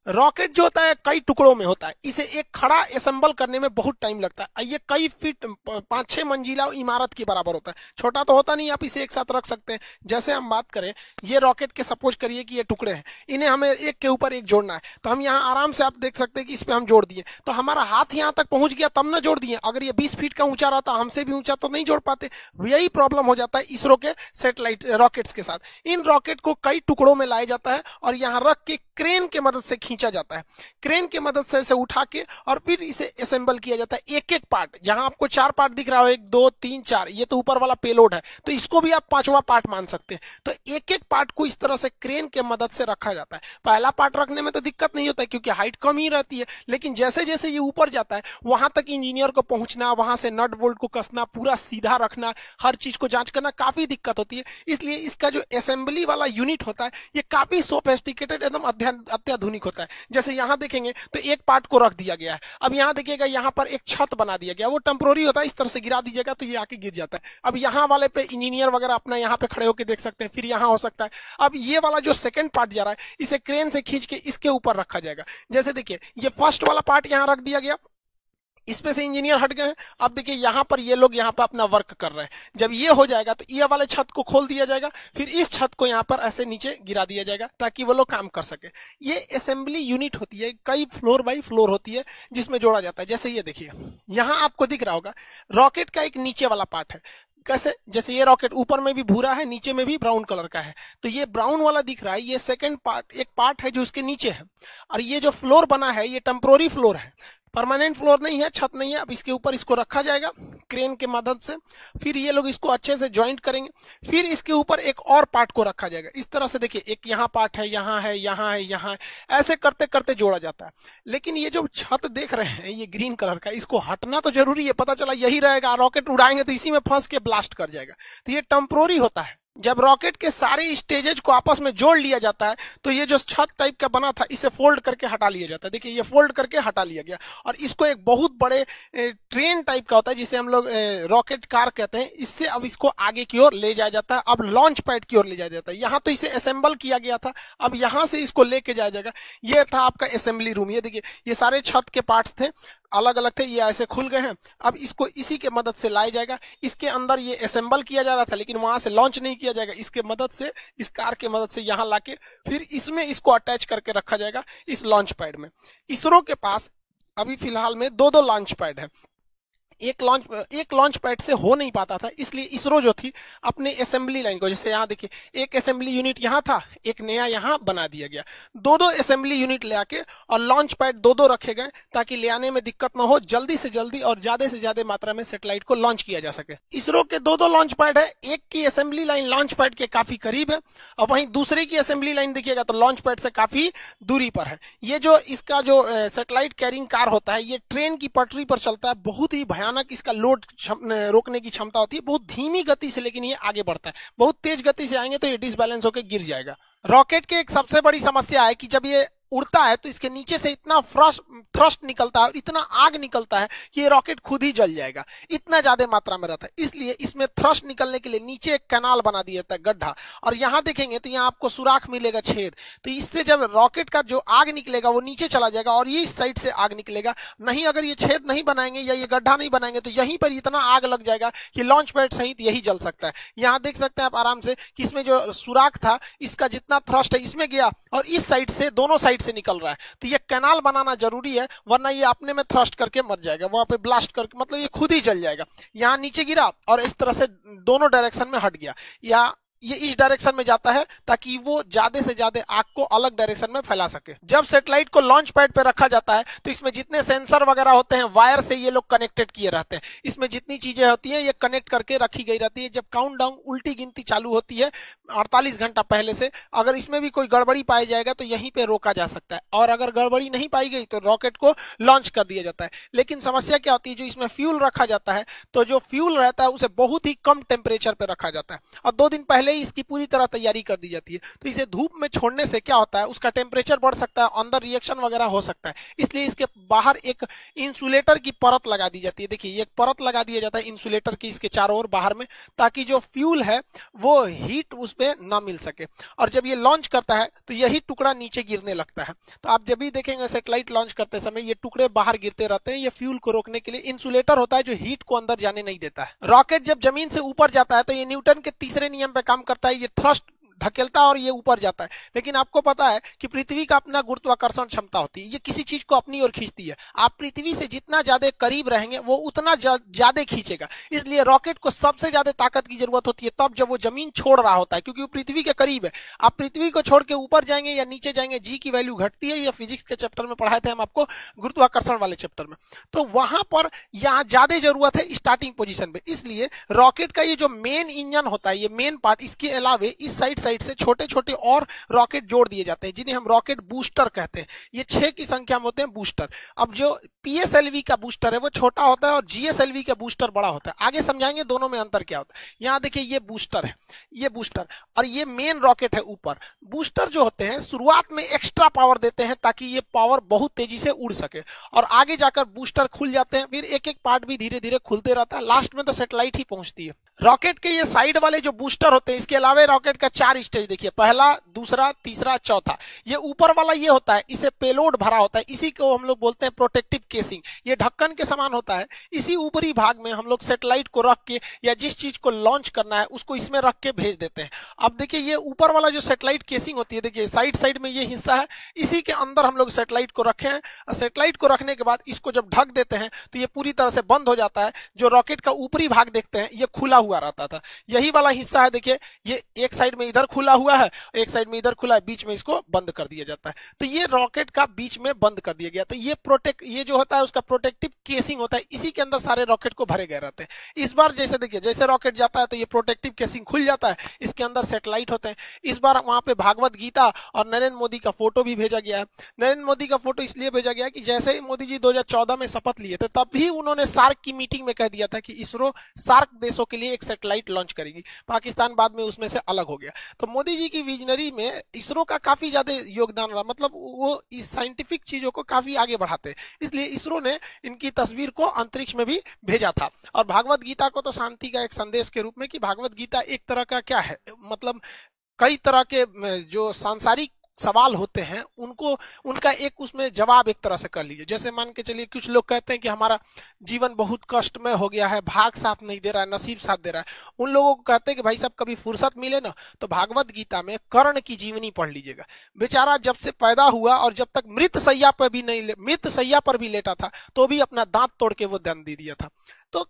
Rocket जो होता है कई टुकड़ों में होता है, इसे एक खड़ा असेंबल करने में बहुत टाइम लगता है। ये कई फीट 5-6 मंजिला इमारत के बराबर होता है। छोटा तो होता नहीं, आप इसे एक साथ रख सकते हैं। जैसे हम बात करें, ये रॉकेट के सपोज करिए कि ये टुकड़े हैं, इन्हें हमें एक के ऊपर एक जोड़ना है, तो हम यहाँ आराम से आप देख सकते हैं कि इस पे हम जोड़ दिए, तो हमारा हाथ यहाँ तक पहुंच गया तब ना जोड़ दिए। अगर ये 20 फीट का ऊंचा रहता, हमसे भी ऊंचा, तो नहीं जोड़ पाते। यही प्रॉब्लम हो जाता है इसरो के सैटेलाइट रॉकेट्स के साथ। इन रॉकेट को कई टुकड़ों में लाया जाता है और यहाँ रख के क्रेन के मदद से खींचा जाता है। क्रेन की मदद से इसे उठा के और फिर इसे असेंबल किया जाता है। एक एक पार्ट, जहां आपको 4 पार्ट दिख रहा हो, 1 2 3 4, ये तो ऊपर वाला पेलोड है, तो इसको भी आप 5वां पार्ट मान सकते हैं। तो एक एक पार्ट को इस तरह से क्रेन के मदद से रखा जाता है। पहला पार्ट रखने में तो दिक्कत नहीं होता है क्योंकि हाइट कम ही रहती है, लेकिन जैसे जैसे ये ऊपर जाता है वहां तक इंजीनियर को पहुंचना, वहां से नट बोल्ट को कसना, पूरा सीधा रखना, हर चीज को जांच करना काफी दिक्कत होती है। इसलिए इसका जो असेंबली वाला यूनिट होता है ये काफी सोफिस्टिकेटेड, एकदम अत्याधुनिक होता है। जैसे यहाँ देखेंगे तो एक पार्ट को रख दिया गया है। अब यहाँ देखिएगा, यहाँ पर एक छत बना दिया गया, वो टेम्पोररी होता है, इस तरह से गिरा दीजिएगा तो ये आके गिर जाता है। अब यहाँ वाले पे इंजीनियर वगैरह अपना यहाँ पे खड़े होकर देख सकते हैं, फिर यहाँ हो सकता है। अब ये वाला जो सेकंड पार्ट जा रहा है, इसे क्रेन से खींच के इसके ऊपर रखा जाएगा। जैसे देखिए, ये फर्स्ट वाला पार्ट यहाँ रख दिया गया, इसमें से इंजीनियर हट गए हैं। अब देखिए यहाँ पर ये लोग यहाँ पर अपना वर्क कर रहे हैं। जब ये हो जाएगा तो ये वाले छत को खोल दिया जाएगा, फिर इस छत को यहाँ पर ऐसे नीचे गिरा दिया जाएगा ताकि वो लोग काम कर सके। ये असेंबली यूनिट होती है, कई फ्लोर बाई फ्लोर होती है जिसमें जोड़ा जाता है। जैसे ये देखिए, यहाँ आपको दिख रहा होगा रॉकेट का एक नीचे वाला पार्ट है। कैसे? जैसे ये रॉकेट ऊपर में भी भूरा है, नीचे में भी ब्राउन कलर का है, तो ये ब्राउन वाला दिख रहा है, ये सेकंड पार्ट, एक पार्ट है जो उसके नीचे है। और ये जो फ्लोर बना है ये टेम्पोररी फ्लोर है, परमानेंट फ्लोर नहीं है, छत नहीं है। अब इसके ऊपर इसको रखा जाएगा क्रेन के मदद से, फिर ये लोग इसको अच्छे से ज्वाइंट करेंगे, फिर इसके ऊपर एक और पार्ट को रखा जाएगा। इस तरह से देखिए, एक यहाँ पार्ट है, यहाँ है, यहाँ है, यहाँ है, ऐसे करते करते जोड़ा जाता है। लेकिन ये जो छत देख रहे हैं ये ग्रीन कलर का, इसको हटना तो जरूरी है, पता चला यही रहेगा, रॉकेट उड़ाएंगे तो इसी में फंस के ब्लास्ट कर जाएगा। तो ये टेम्पोररी होता है। जब रॉकेट के सारे स्टेजेज को आपस में जोड़ लिया जाता है तो ये जो छत टाइप का बना था इसे फोल्ड करके हटा लिया जाता है। देखिए, ये फोल्ड करके हटा लिया गया और इसको एक बहुत बड़े ट्रेन टाइप का होता है जिसे हम लोग रॉकेट कार कहते हैं, इससे अब इसको आगे की ओर ले जाया जाता है। अब लॉन्च पैड की ओर ले जाया जाता है। यहाँ तो इसे असेंबल किया गया था, अब यहाँ से इसको लेके जाया जाएगा। ये था आपका असेंबली रूम। ये देखिए, ये सारे छत के पार्ट्स थे, अलग अलग थे, ये ऐसे खुल गए हैं। अब इसको इसी के मदद से लाया जाएगा। इसके अंदर ये असेंबल किया जा रहा था लेकिन वहां से लॉन्च नहीं किया जाएगा, इसके मदद से, इस कार के मदद से यहाँ लाके फिर इसमें इसको अटैच करके रखा जाएगा इस लॉन्च पैड में। इसरो के पास अभी फिलहाल में 2-2 लॉन्च पैड है। एक लॉन्च पैड से हो नहीं पाता था, इसलिए इसरो जो थी अपने असेंबली लाइन को, जैसे यहाँ देखिए एक असेंबली यूनिट यहाँ था, एक नया यहाँ बना दिया गया, 2-2 असेंबली यूनिट ले आके और लॉन्च पैड 2-2 रखे गए ताकि ले आने में दिक्कत ना हो, जल्दी से जल्दी और ज्यादा से ज्यादा मात्रा में सैटेलाइट को लॉन्च किया जा सके। इसरो के 2-2 लॉन्च पैड है, एक की असेंबली लाइन लॉन्च पैड के काफी करीब है और वहीं दूसरे की असेंबली लाइन देखिएगा तो लॉन्च पैड से काफी दूरी पर है। ये जो इसका जो सैटेलाइट कैरिंग कार होता है ये ट्रेन की पटरी पर चलता है, बहुत ही भयानक इसका लोड रोकने की क्षमता होती है, बहुत धीमी गति से लेकिन ये आगे बढ़ता है। बहुत तेज गति से आएंगे तो ये डिसबैलेंस होकर गिर जाएगा। रॉकेट की एक सबसे बड़ी समस्या है कि जब ये उड़ता है तो इसके नीचे से इतना थ्रस्ट निकलता है और इतना आग निकलता है कि ये रॉकेट खुद ही जल जाएगा, इतना ज्यादा मात्रा में रहता है। इसलिए इसमें थ्रस्ट निकलने के लिए नीचे एक कैनाल बना दिया जाता है, गड्ढा, और यहाँ देखेंगे तो यहाँ आपको सुराख मिलेगा, छेद। तो इससे जब रॉकेट का जो आग निकलेगा वो नीचे चला जाएगा और ये इस साइड से आग निकलेगा। नहीं, अगर ये छेद नहीं बनाएंगे या ये गड्ढा नहीं बनाएंगे तो यहीं पर इतना आग लग जाएगा कि लॉन्च पैड सहित यही जल सकता है। यहाँ देख सकते हैं आप आराम से कि इसमें जो सुराख था इसका जितना थ्रस्ट है इसमें गया और इस साइड से, दोनों साइड से निकल रहा है। तो ये कैनाल बनाना जरूरी है, वरना ये अपने में थ्रस्ट करके मर जाएगा, वहां पे ब्लास्ट करके, मतलब ये खुद ही जल जाएगा। यहाँ नीचे गिरा और इस तरह से दोनों डायरेक्शन में हट गया, या ये इस डायरेक्शन में जाता है ताकि वो ज्यादा से ज्यादा आग को अलग डायरेक्शन में फैला सके। जब सैटेलाइट को लॉन्च पैड पे रखा जाता है तो इसमें जितने सेंसर वगैरह होते हैं वायर से ये लोग कनेक्टेड किए रहते हैं। इसमें जितनी चीजें होती हैं ये कनेक्ट करके रखी गई रहती है। जब काउंटडाउन, उल्टी गिनती चालू होती है 48 घंटा पहले से, अगर इसमें भी कोई गड़बड़ी पाई जाएगा तो यहीं पे रोका जा सकता है, और अगर गड़बड़ी नहीं पाई गई तो रॉकेट को लॉन्च कर दिया जाता है। लेकिन समस्या क्या होती है, जो इसमें फ्यूल रखा जाता है तो जो फ्यूल रहता है उसे बहुत ही कम टेम्परेचर पे रखा जाता है। और 2 दिन पहले पहले ही इसकी पूरी तरह तैयारी कर दी जाती है। तो इसे धूप में छोड़ने से क्या होता है, उसका टेम्परेचर बढ़ सकता है, अंदर रिएक्शन वगैरह हो सकता है, इसलिए इसके बाहर एक इंसुलेटर की परत लगा दी जाती है। देखिए ये एक परत लगा दिया जाता है इंसुलेटर की इसके चारों ओर बाहर में, ताकि जो फ्यूल है वो हीट उस पर ना मिल सके। और जब ये लॉन्च करता है तो यही टुकड़ा नीचे गिरने लगता है। तो आप जब भी देखेंगे सैटेलाइट लॉन्च करते समय ये टुकड़े बाहर गिरते रहते हैं, ये फ्यूल को रोकने के लिए इंसुलेटर होता है जो हीट को अंदर जाने नहीं देता है। रॉकेट जब जमीन से ऊपर जाता है तो ये न्यूटन के तीसरे नियम पे काम करता है, ये थ्रस्ट धकेलता है और ये ऊपर जाता है। लेकिन आपको पता है कि पृथ्वी का अपना गुरुत्वाकर्षण क्षमता होती है, ये किसी चीज को अपनी ओर खींचती है। आप पृथ्वी से जितना ज्यादा करीब रहेंगे वो उतना ज्यादा खींचेगा। इसलिए रॉकेट को सबसे ज्यादा ताकत की जरूरत होती है तब जब वो जमीन छोड़ रहा होता है, क्योंकि वो पृथ्वी के करीब है। आप पृथ्वी को छोड़ के ऊपर जाएंगे या नीचे जाएंगे, जी की वैल्यू घटती है। ये फिजिक्स के चैप्टर में पढ़ाए थे हम आपको, गुरुत्वाकर्षण वाले चैप्टर में। तो वहां पर यहाँ ज्यादा जरूरत है स्टार्टिंग पोजीशन पे। इसलिए रॉकेट का ये जो मेन इंजन होता है, ये मेन पार्ट, इसके अलावे इस साइड से छोटे छोटे और रॉकेट जोड़ दिए जाते हैं जिन्हें हम रॉकेट बूस्टर कहते हैं। ये 6 की संख्या में होते हैं बूस्टर। अब जो पीएसएलवी का बूस्टर है वो छोटा होता है और जीएसएलवी का बूस्टर बड़ा होता है। आगे समझाएंगे दोनों में अंतर क्या होता है। यहां देखिए ये बूस्टर है, ये बूस्टर, और ये मेन रॉकेट है ऊपर। बूस्टर जो होते हैं शुरुआत में एक्स्ट्रा पावर देते हैं ताकि ये पावर बहुत तेजी से उड़ सके, और आगे जाकर बूस्टर खुल जाते हैं, फिर एक एक पार्ट भी धीरे धीरे खुलते रहता है, लास्ट में तो सैटेलाइट ही पहुंचती है। रॉकेट के ये साइड वाले जो बूस्टर होते हैं, इसके अलावा रॉकेट का 4 स्टेज देखिए, पहला, दूसरा, तीसरा, चौथा। ये ऊपर वाला ये होता है, इसे पेलोड भरा होता है, इसी को हम लोग बोलते हैं प्रोटेक्टिव केसिंग। ये ढक्कन के समान होता है। इसी ऊपरी भाग में हम लोग सैटेलाइट को रख के या जिस चीज को लॉन्च करना है उसको इसमें रख के भेज देते हैं। अब देखिए ये ऊपर वाला जो सैटेलाइट केसिंग होती है, देखिए साइड साइड में ये हिस्सा है, इसी के अंदर हम लोग सैटेलाइट को रखे हैं। सैटेलाइट को रखने के बाद इसको जब ढक देते हैं तो ये पूरी तरह से बंद हो जाता है। जो रॉकेट का ऊपरी भाग देखते हैं ये खुला हुआ रहता था, यही वाला हिस्सा है। देखिए ये एक साइड में इधर खुला हुआ है, एक साइड में इधर खुला है, बीच में इसको बंद कर दिया जाता है। तो ये रॉकेट का बीच में बंद कर दिया गया। तो ये जो होता है उसका प्रोटेक्टिव केसिंग होता है, इसी के अंदर सारे रॉकेट को भरे गए रहते हैं। इस बार जैसे देखिए, जैसे रॉकेट जाता है तो ये प्रोटेक्टिव केसिंग खुल जाता है, इसके अंदर सैटेलाइट होते हैं। इस बार वहां पे भागवत गीता और नरेंद्र मोदी का फोटो भी भेजा गया है। नरेंद्र मोदी का फोटो इसलिए भेजा गया कि जैसे ही मोदी जी 2014 में शपथ लिए थे तब भी उन्होंने सार्क की मीटिंग में कह दिया था कि इसरो सार्क देशों के लिए एक सैटेलाइट लॉन्च करेगी। पाकिस्तान बाद में उसमें से अलग हो गया। तो मोदी जी की विजनरी में इसरो का काफी ज्यादा योगदान रहा, मतलब वो इस साइंटिफिक चीजों को काफी आगे बढ़ाते हैं, इसलिए इसरो ने इनकी तस्वीर को अंतरिक्ष में भी भेजा था। और भागवत गीता को तो शांति का एक संदेश के रूप में, कि भागवत गीता एक तरह का क्या है, मतलब कई तरह के जो सांसारिक सवाल होते हैं उनको, उनका एक उसमें जवाब एक तरह से कर लीजिए। जैसे मान के चलिए कुछ लोग कहते हैं कि हमारा जीवन बहुत कष्टमय हो गया है, भाग साथ नहीं दे रहा है, नसीब साथ दे रहा है। उन लोगों को कहते हैं कि भाई साहब कभी फुर्सत मिले ना तो भागवत गीता में कर्ण की जीवनी पढ़ लीजिएगा। बेचारा जब से पैदा हुआ और जब तक मृत सैया पर भी लेटा था तो भी अपना दांत तोड़ के वो दम दे दिया था। तो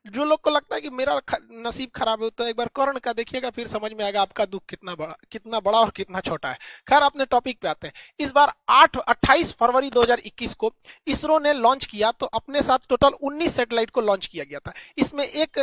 जो लोग को लगता है कि मेरा नसीब खराब है, तो एक बार कर्ण का देखिएगा, फिर समझ में आएगा आपका दुख कितना बड़ा और कितना छोटा है। खैर अपने टॉपिक पे आते हैं। इस बार 28 फरवरी 2021 को इसरो ने लॉन्च किया, तो अपने साथ टोटल 19 सैटेलाइट को लॉन्च किया गया था। इसमें एक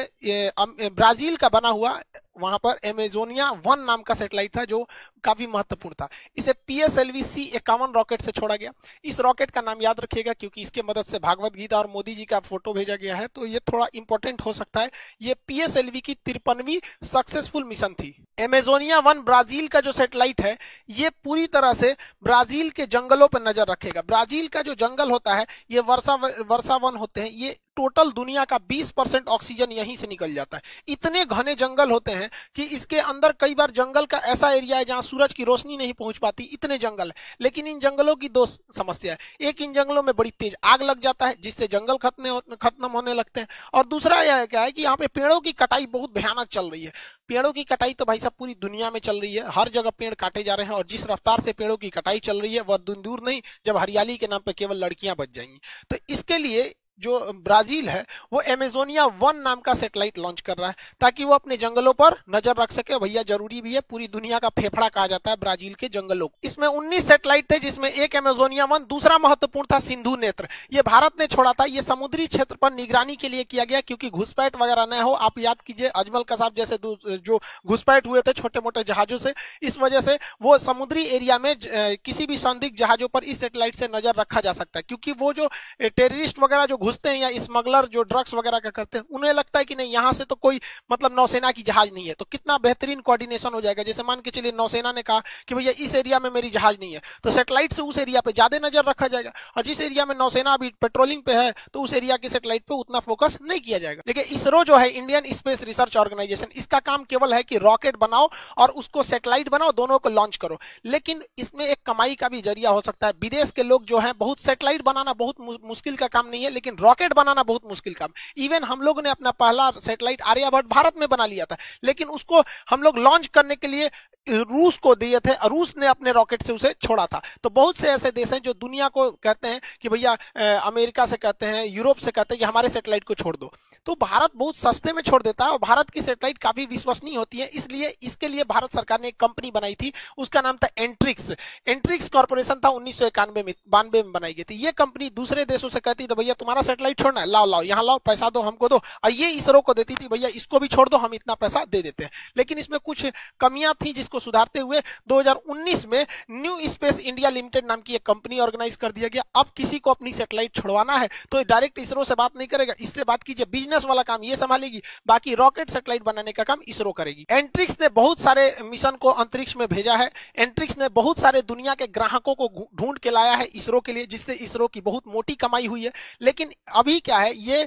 ब्राजील का बना हुआ वहां पर एमेजोनिया 1 नाम का सैटेलाइट था जो काफी महत्वपूर्ण था। इसे पीएसएलवी C51 रॉकेट से छोड़ा गया। इस रॉकेट का नाम याद रखिएगा क्योंकि इसके मदद से भागवत गीता और मोदी जी का फोटो भेजा गया है, तो ये थोड़ा इंपॉर्टेंट हो सकता है। ये पीएसएलवी की 53वीं सक्सेसफुल मिशन थी। एमेजोनिया 1 ब्राजील का जो सैटेलाइट है ये पूरी तरह से ब्राजील के जंगलों पर नजर रखेगा। ब्राजील का जो जंगल होता है ये वर्षा वन होते हैं, ये टोटल दुनिया का 20% ऑक्सीजन यहीं से निकल जाता है। इतने घने जंगल होते हैं कि इसके अंदर कई बार जंगल का ऐसा एरिया है जहां सूरज की रोशनी नहीं पहुंच पाती, इतने जंगल है। लेकिन इन जंगलों की 2 समस्या है। एक, इन जंगलों में बड़ी तेज आग लग जाता है जिससे जंगल खत्म होने लगते हैं, और दूसरा यह क्या है कि यहाँ पे पेड़ों की कटाई बहुत भयानक चल रही है। पेड़ों की कटाई तो भाई साहब पूरी दुनिया में चल रही है, हर जगह पेड़ काटे जा रहे हैं, और जिस रफ्तार से पेड़ों की कटाई चल रही है वह दूर नहीं जब हरियाली के नाम पे केवल लड़कियां बच जाएंगी। तो इसके लिए जो ब्राजील है वो एमेजोनिया 1 नाम का सैटेलाइट लॉन्च कर रहा है ताकि वो अपने जंगलों पर नजर रख सके। भैया जरूरी भी है, पूरी दुनिया का फेफड़ा कहा जाता है ब्राजील के जंगलों को। इसमें 19 सैटेलाइट थे जिसमें एक एमेजोनिया 1, दूसरा महत्वपूर्ण था सिंधु नेत्र। ये भारत ने छोड़ा था। ये समुद्री क्षेत्र पर निगरानी के लिए किया गया क्योंकि घुसपैठ वगैरह न हो। आप याद कीजिए अजमल कसाब जैसे जो घुसपैठ हुए थे छोटे मोटे जहाजों से, इस वजह से वो समुद्री एरिया में किसी भी संदिग्ध जहाजों पर इस सैटेलाइट से नजर रखा जा सकता है, क्योंकि वो जो टेररिस्ट वगैरह जो घुसते हैं या स्मगलर जो ड्रग्स वगैरह का करते हैं, उन्हें लगता है कि नहीं यहाँ से तो कोई मतलब नौसेना की जहाज नहीं है, तो कितना बेहतरीन कोऑर्डिनेशन हो जाएगा। जैसे मान के चलिए नौसेना ने कहा कि भैया इस एरिया में मेरी जहाज नहीं है, तो सैटेलाइट से उस एरिया पे ज्यादा नजर रखा जाएगा, और जिस एरिया में नौसेना अभी पेट्रोलिंग पे है तो उस एरिया की सैटेलाइट पे उतना फोकस नहीं किया जाएगा। लेकिन इसरो जो है, इंडियन स्पेस रिसर्च ऑर्गेनाइजेशन, इसका काम केवल है कि रॉकेट बनाओ और उसको सैटेलाइट बनाओ, दोनों को लॉन्च करो। लेकिन इसमें एक कमाई का भी जरिया हो सकता है। विदेश के लोग जो है, बहुत सैटेलाइट बनाना बहुत मुश्किल का काम नहीं है, लेकिन रॉकेट बनाना बहुत मुश्किल काम। इवन हम लोग ने अपना पहला सैटेलाइट आर्यभट्ट भारत में बना लिया था, लेकिन उसको हम लोग लॉन्च करने के लिए रूस को दिए थे, रूस ने अपने रॉकेट से उसे छोड़ा था। तो बहुत से ऐसे देश हैं जो दुनिया को कहते हैं कि भैया अमेरिका से कहते हैं, यूरोप से कहते हैं कि हमारे सैटेलाइट को छोड़ दो, तो भारत बहुत सस्ते में छोड़ देता है, और भारत की सैटेलाइट काफी विश्वसनीय होती है। इसलिए इसके लिए भारत सरकार ने एक कंपनी बनाई थी, उसका नाम था एंट्रिक्स। एंट्रिक्स कॉर्पोरेशन था, 1992 में बनाई गई थी। ये कंपनी दूसरे देशों से कहती थी भैया तुम्हारा सैटेलाइट छोड़ना है, लाओ लाओ यहाँ लाओ, पैसा दो हमको दो, और ये इसरो को देती थी भैया इसको भी छोड़ दो, हम इतना पैसा दे देते हैं। लेकिन इसमें कुछ कमियां थी जिसको सुधारते हुए 2019 में न्यू स्पेस इंडिया लिमिटेड नाम की एक कंपनी ऑर्गेनाइज कर दिया गया। अब किसी को अपनी सैटेलाइट छुड़वाना है तो डायरेक्ट इसरो से बात नहीं करेगा, इससे बात कीजिए, बिजनेस वाला काम ये संभालेगी, बाकी रॉकेट सैटेलाइट बनाने का काम इसरो करेगी। एंट्रिक्स ने बहुत सारे मिशन को अंतरिक्ष में भेजा है। एंट्रिक्स ने बहुत सारे दुनिया के ग्राहकों को ढूंढ के लाया है इसरो के लिए, जिससे इसरो की बहुत मोटी कमाई हुई है। लेकिन अभी क्या है, ये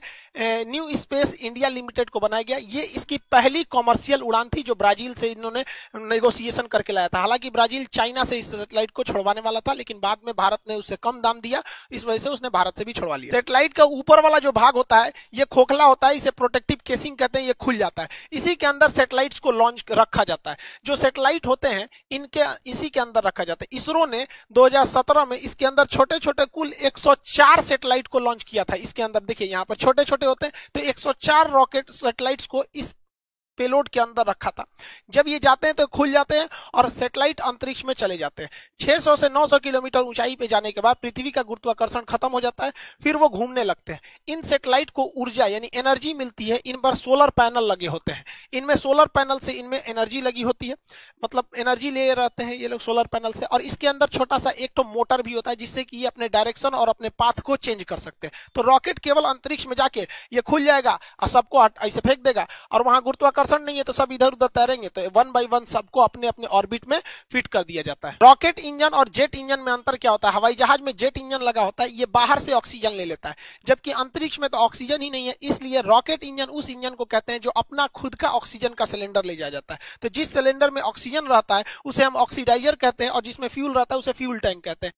न्यू स्पेस इंडिया लिमिटेड को बनाया गया, ये इसकी पहली कॉमर्शियल उड़ान थी जो ब्राजील से इन्होंने नेगोशिएशन करके लाया था। हालांकि ब्राजील चाइना से इस सैटेलाइट को छुड़वाने वाला था, लेकिन बाद में भारत ने उससे कम दाम दिया, इस वजह से उसने भारत से भी छुड़वा लिया। सैटेलाइट का ऊपर वाला जो भाग होता है ये खोखला होता है, इसे प्रोटेक्टिव केसिंग कहते हैं, ये खुल जाता है, इसी के अंदर सैटेलाइट्स को लॉन्च रखा जाता है। जो सैटेलाइट होते हैं इनके इसी के अंदर रखा जाता है। इसरो ने 2017 में इसके अंदर छोटे छोटे कुल 104 सैटेलाइट को लॉन्च किया था। इसके अंदर देखिए यहाँ पर छोटे छोटे होते हैं, तो 104 रॉकेट सैटेलाइट्स को इस पेलोड के अंदर रखा था। जब ये जाते हैं तो खुल जाते हैं और सैटेलाइट अंतरिक्ष में चले जाते हैं। 600 से 900 किलोमीटर ऊंचाई पे जाने के बाद पृथ्वी का गुरुत्वाकर्षण खत्म हो जाता है, फिर वो घूमने लगते हैं। इन सैटेलाइट को ऊर्जा यानी एनर्जी मिलती है, इन पर सोलर पैनल लगे होते हैं, इनमें सोलर पैनल से इनमें एनर्जी लगी होती है, मतलब एनर्जी ले रहते हैं ये लोग सोलर पैनल से। और इसके अंदर छोटा सा एक तो मोटर भी होता है जिससे कि ये अपने डायरेक्शन और अपने पाथ को चेंज कर सकते हैं। तो रॉकेट केवल अंतरिक्ष में जाके ये खुल जाएगा और सबको ऐसे फेंक देगा, और वहां गुरुत्वाकर्षण नहीं है तो सब इधर उधर तैरेंगे, तो वन बाय वन सबको अपने अपने ऑर्बिट में फिट कर दिया जाता है। रॉकेट इंजन और जेट इंजन में अंतर क्या होता है? हवाई जहाज में जेट इंजन लगा होता है, ये बाहर से ऑक्सीजन ले लेता है, जबकि अंतरिक्ष में तो ऑक्सीजन ही नहीं है, इसलिए रॉकेट इंजन उस इंजन को कहते हैं जो अपना खुद का ऑक्सीजन का सिलेंडर ले जाया जाता है। तो जिस सिलेंडर में ऑक्सीजन रहता है उसे हम ऑक्सीडाइजर कहते हैं, और जिसमें फ्यूल रहता है उसे फ्यूल टैंक कहते हैं।